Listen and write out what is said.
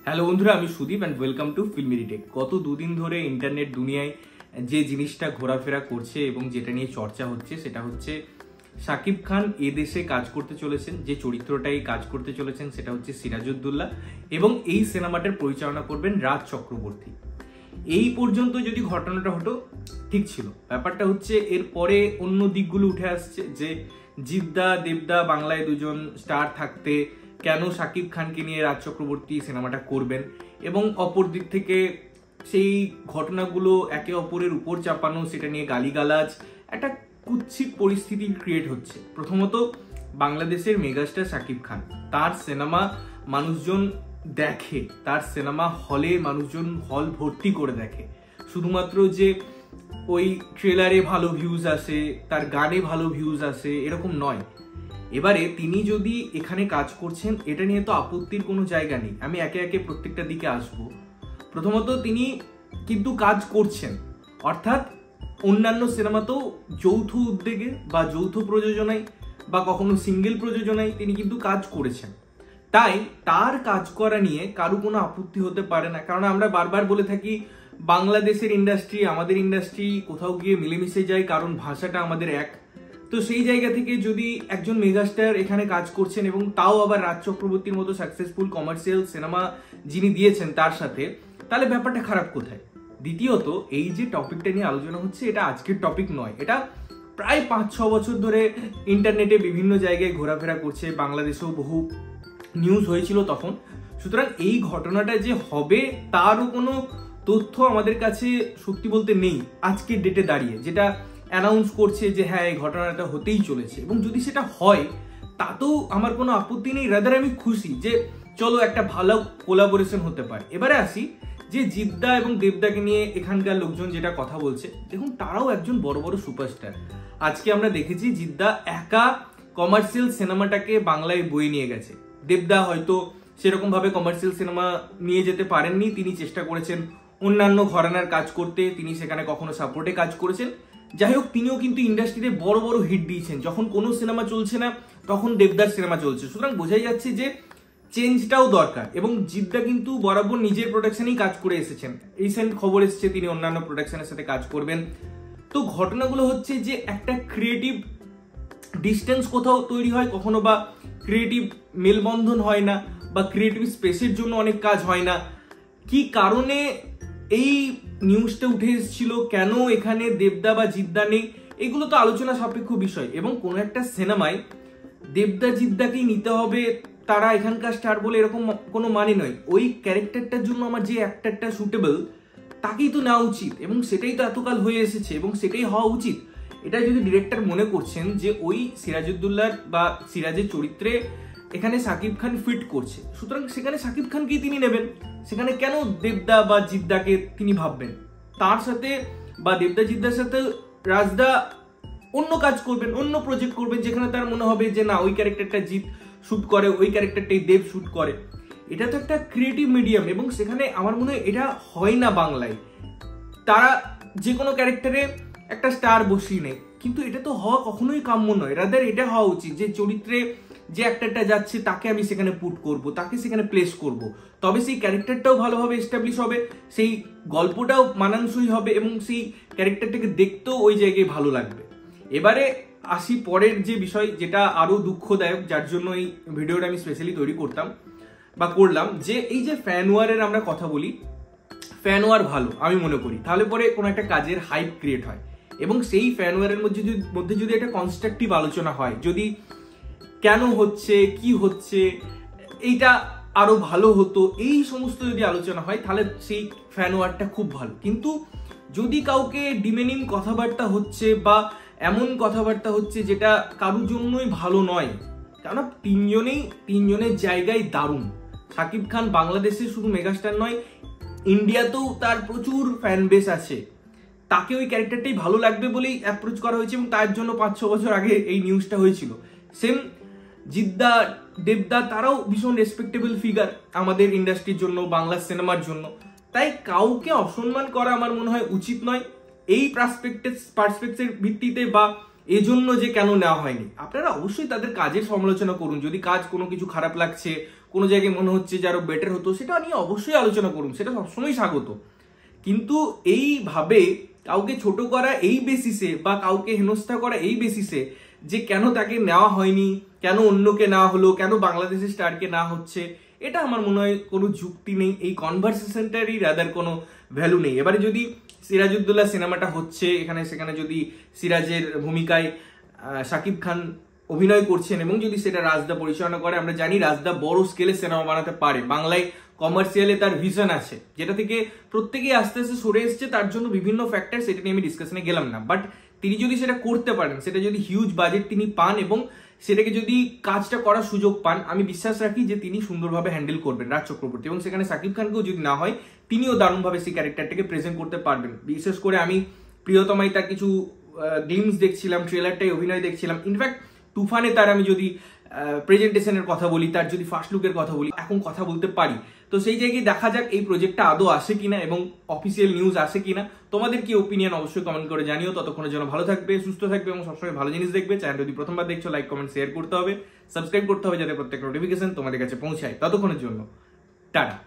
Hello বন্ধুরা, আমি Sudip and welcome to ফিল্মিরিটেক। গত দুদিন ধরে ইন্টারনেট দুনিয়ায় যে জিনিসটা ঘোরাফেরা করছে এবং যেটা নিয়ে চর্চা হচ্ছে সেটা হচ্ছে শাকিব খান এদেশে কাজ করতে চলেছেন, যে চরিত্রটাই কাজ করতে চলেছেন সেটা হচ্ছে সিরাজউদ্দৌলা, এবং এই সিনেমাটার পরিচালনা করবেন রাজ চক্রবর্তী। এই পর্যন্ত যদি ঘটনাটা হতো ঠিক ছিল। ব্যাপারটা হচ্ছে এরপরে অন্য দিকগুলো উঠে আসছে যে জিদ্দা দেবদা বাংলায় দুজন স্টার থাকতে কেন শাকিব খানকে নিয়ে রাজ চক্রবর্তী সিনেমাটা করবেন, এবং অপর দিক থেকে সেই ঘটনাগুলো একে অপরের উপর চাপানো, সেটা নিয়ে গালিগালাজ, একটা কুৎসিত পরিস্থিতি ক্রিয়েট হচ্ছে। প্রথমত বাংলাদেশের মেগাস্টার শাকিব খান, তার সিনেমা মানুষজন দেখে, তার সিনেমা হলে মানুষজন হল ভর্তি করে দেখে। শুধুমাত্র যে ওই ট্রেলারে ভালো ভিউজ আসে, তার গানে ভালো ভিউজ আসে এরকম নয়। এবারে তিনি যদি এখানে কাজ করছেন এটা নিয়ে তো আপত্তির কোনো জায়গা নেই। আমি একে একে প্রত্যেকটা দিকে আসব। প্রথমত তিনি কিন্তু কাজ করছেন, অর্থাৎ অন্যান্য সিনেমাতেও যৌথ উদ্যোগে বা যৌথ প্রযোজনায় বা কখনো সিঙ্গেল প্রযোজনায় তিনি কিন্তু কাজ করেছেন। তাই তার কাজ করা নিয়ে কারো কোনো আপত্তি হতে পারে না, কারণ আমরা বারবার বলে থাকি বাংলাদেশের ইন্ডাস্ট্রি আমাদের ইন্ডাস্ট্রি কোথাও গিয়ে মিলেমিশে যায়, কারণ ভাষাটা আমাদের এক। তো সেই জায়গা থেকে যদি একজন মেগাস্টার এখানে কাজ করছেন এবং তাও আবার রাজ চক্রবর্তীর মতো সাকসেসফুল কমার্শিয়াল সিনেমা যিনি দিয়েছেন তার সাথে, তাহলে ব্যাপারটা খারাপ কোথায়? দ্বিতীয়ত এই যে টপিকটা নিয়ে আলোচনা হচ্ছে এটা আজকের টপিক নয়, এটা প্রায় 5-6 বছর ধরে ইন্টারনেটে বিভিন্ন জায়গায় ঘোরাফেরা করছে, বাংলাদেশেও বহু নিউজ হয়েছিল তখন। সুতরাং এই ঘটনাটা যে হবে তারও কোনো তথ্য আমাদের কাছে সত্যি বলতে নেই আজকের ডেটে দাঁড়িয়ে, যেটা অ্যানাউন্স করছে যে হ্যাঁ এই ঘটনাটা হতেই চলেছে। এবং যদি সেটা হয় তাতেও আমার কোনো আপত্তি নেই, রাদার আমি খুশি যে চলো একটা ভালো কোলাবোরেশন হতে পারে। এবারে আসি যে জিদ্দা এবং দেবদাকে নিয়ে এখানকার লোকজন যেটা কথা বলছে, দেখুন তারাও একজন বড় বড় সুপারস্টার। আজকে আমরা দেখেছি জিদ্দা একা কমার্শিয়াল সিনেমাটাকে বাংলায় বয়ে নিয়ে গেছে। দেবদা হয়তো সেরকম ভাবে কমার্শিয়াল সিনেমা নিয়ে যেতে পারেননি, তিনি চেষ্টা করেছেন অন্যান্য ঘরানার কাজ করতে, তিনি সেখানে কখনো সাপোর্টে কাজ করেছেন। যাই হোক, তিনিও কিন্তু ইন্ডাস্ট্রিতে বড় বড় হিট দিয়েছেন। যখন কোনো সিনেমা চলছে না তখন দেবদার সিনেমা চলছে। সুতরাং বোঝাই যাচ্ছে যে চেঞ্জটাও দরকার, এবং জিদ্দা কিন্তু বরাবর নিজের প্রোডাকশনেই কাজ করে এসেছেন। রিসেন্ট খবর এসেছে তিনি অন্যান্য প্রোডাকশনের সাথে কাজ করবেন। তো ঘটনাগুলো হচ্ছে যে একটা ক্রিয়েটিভ ডিস্টেন্স কোথাও তৈরি হয়, কখনো বা ক্রিয়েটিভ মেলবন্ধন হয় না, বা ক্রিয়েটিভ স্পেসের জন্য অনেক কাজ হয় না। কি কারণে এই নিউজটা উঠে এসেছিল, কেন এখানে দেবদা বা জিদ্দা নেই, এগুলো তো আলোচনা সাপেক্ষ বিষয়। এবং কোনো একটা সিনেমায় দেবদা জিদ্দাকেই নিতে হবে, তারা এখানকার স্টার বলে এরকম কোনো মানে নয়। ওই ক্যারেক্টারটার জন্য আমার যে অ্যাক্টরটা সুটেবল তাকেই তো নেওয়া উচিত, এবং সেটাই তো এতকাল হয়ে এসেছে এবং সেটাই হওয়া উচিত। এটা যদি ডিরেক্টর মনে করছেন যে ওই সিরাজউদ্দৌলার বা সিরাজের চরিত্রে এখানে শাকিব খান ফিট করছে, সুতরাং সেখানে শাকিব খানকেই তিনি নেবেন। সেখানে কেন দেবদা বা জিদ্দাকে তিনি ভাববেন? তার সাথে বা দেবদা জিদ্দার সাথে রাজদা অন্য কাজ করবেন, অন্য প্রজেক্ট করবেন, যেখানে তার মনে হবে যে না ওই ক্যারেক্টারটা জিৎ শুট করে, ওই ক্যারেক্টারটাই দেব শুট করে। এটা তো একটা ক্রিয়েটিভ মিডিয়াম, এবং সেখানে আমার মনে হয় এটা হয় না বাংলায়। তারা যে কোনো ক্যারেক্টারে একটা স্টার বসিয়ে নেয়, কিন্তু এটা তো হওয়া কখনোই কাম্য নয়। রাদার এটা হওয়া উচিত যে চরিত্রে যে অ্যাক্টরটা যাচ্ছে তাকে আমি সেখানে পুট করব, তাকে সেখানে প্লেস করব, তবে সেই ক্যারেক্টারটাও ভালোভাবে এস্টাবলিশ হবে, সেই গল্পটাও মানানসই হবে, এবং সেই ক্যারেক্টারটাকে দেখতেও ওই জায়গায় ভালো লাগবে। এবারে আসি পরের যে বিষয়, যেটা আরো দুঃখদায়ক, যার জন্য এই ভিডিওটা আমি স্পেশালি তৈরি করলাম, যে এই যে ফ্যান ওয়ারের আমরা কথা বলি, ফ্যান ওয়ার ভালো আমি মনে করি, তাহলে পরে কোনো একটা কাজের হাইপ ক্রিয়েট হয়, এবং সেই ফ্যান ওয়ারের মধ্যে যদি একটা কনস্ট্রাকটিভ আলোচনা হয়, যদি কেন হচ্ছে, কি হচ্ছে, এইটা আরো ভালো হতো, এই সমস্ত যদি আলোচনা হয় তাহলে সেই ফ্যান ওয়ারটা খুব ভালো। কিন্তু যদি কাউকে ডিমেনিং কথাবার্তা হচ্ছে বা এমন কথাবার্তা হচ্ছে যেটা কারোর জন্যই ভালো নয়, কারণ তিনজনের জায়গায় দারুণ। শাকিব খান বাংলাদেশে শুধু মেগাস্টার নয়, ইন্ডিয়াতেও তার প্রচুর ফ্যান বেস আছে। তাকে ওই ক্যারেক্টারটাই ভালো লাগবে বলেই অ্যাপ্রোচ করা হয়েছে, এবং তার জন্য 5-6 বছর আগে এই নিউজটা হয়েছিল। সেম জিদ্দা দেবদা, তারাও ভীষণ রেসপেক্টেবল ফিগার আমাদের ইন্ডাস্ট্রির জন্য, বাংলা সিনেমার জন্য। তাই কাউকে অসম্মান করা আমার মনে হয় উচিত নয়। এই পার্সপেক্টিভের ভিত্তিতে বা এজন্য যে কেন নেওয়া হয়নি। আপনারা অবশ্যই তাদের কাজের সমালোচনা করুন, যদি কাজ কোনো কিছু খারাপ লাগছে, কোনো জায়গায় মনে হচ্ছে যে আরো বেটার হতো, সেটা নিয়ে অবশ্যই আলোচনা করুন, সেটা সবসময় স্বাগত। কিন্তু এইভাবে কাউকে ছোট করা এই বেসিসে বা কাউকে হেনস্থা করা এই বেসিসে যে কেন তাকে নেওয়া হয়নি, কেন অন্যকে নেওয়া হলো, কেন বাংলাদেশের স্টারকে না হচ্ছে, এটা আমার মনে হয় কোনো যুক্তি নেই। এই কনভারসেশনটারই রাদার কোনো ভ্যালু নেই। এবারে যদি সিরাজউদ্দৌলা সিনেমাটা হচ্ছে, এখানে সেখানে যদি সিরাজের ভূমিকায় শাকিব খান অভিনয় করছেন এবং যদি সেটা রাজদা পরিচালনা করে, আমরা জানি রাজদা বড় স্কেলে সিনেমা বানাতে পারে, বাংলায় কমার্শিয়ালে তার ভিশন আছে, যেটা থেকে প্রত্যেকেই আস্তে আস্তে সরে এসছে, তার জন্য বিভিন্ন ফ্যাক্টর, সেটা নিয়ে আমি ডিসকাশনে গেলাম না। বাট তিনি যদি সেটা করতে পারেন, সেটা যদি হিউজ বাজেট তিনি পান এবং সেটাকে যদি কাজটা করার সুযোগ পান, আমি বিশ্বাস রাখি যে তিনি সুন্দরভাবে হ্যান্ডেল করবেন রাজ চক্রবর্তী, এবং সেখানে শাকিব খানকেও যদি না হয়, তিনিও দারুণভাবে সেই ক্যারেক্টারটাকে প্রেজেন্ট করতে পারবেন। বিশেষ করে আমি প্রিয়তমাই তার কিছু গ্লিমস দেখছিলাম, ট্রেলারটাই অভিনয় দেখছিলাম, ইনফ্যাক্ট তুফানে তার আমি যদি প্রেজেন্টেশনের কথা বলি, তার যদি ফার্স্ট লুকের কথা বলি, এখন কথা বলতে পারি। তো সেই জায়গায় দেখা যাক এই প্রজেক্টটা আদৌ আসে কিনা এবং অফিসিয়াল নিউজ আসে কিনা। তোমাদের কি ওপিনিয়ন অবশ্যই কমেন্ট করে জানিও। ততক্ষণের জন্য ভালো থাকবে, সুস্থ থাকবে এবং সবসময় ভালো জিনিস দেখবে। চ্যানেল যদি প্রথমবার দেখছো, লাইক কমেন্ট শেয়ার করতে হবে, সাবস্ক্রাইব করতে হবে যাতে প্রত্যেক নোটিফিকেশন তোমাদের কাছে পৌঁছায়। ততক্ষণের জন্য টাটা।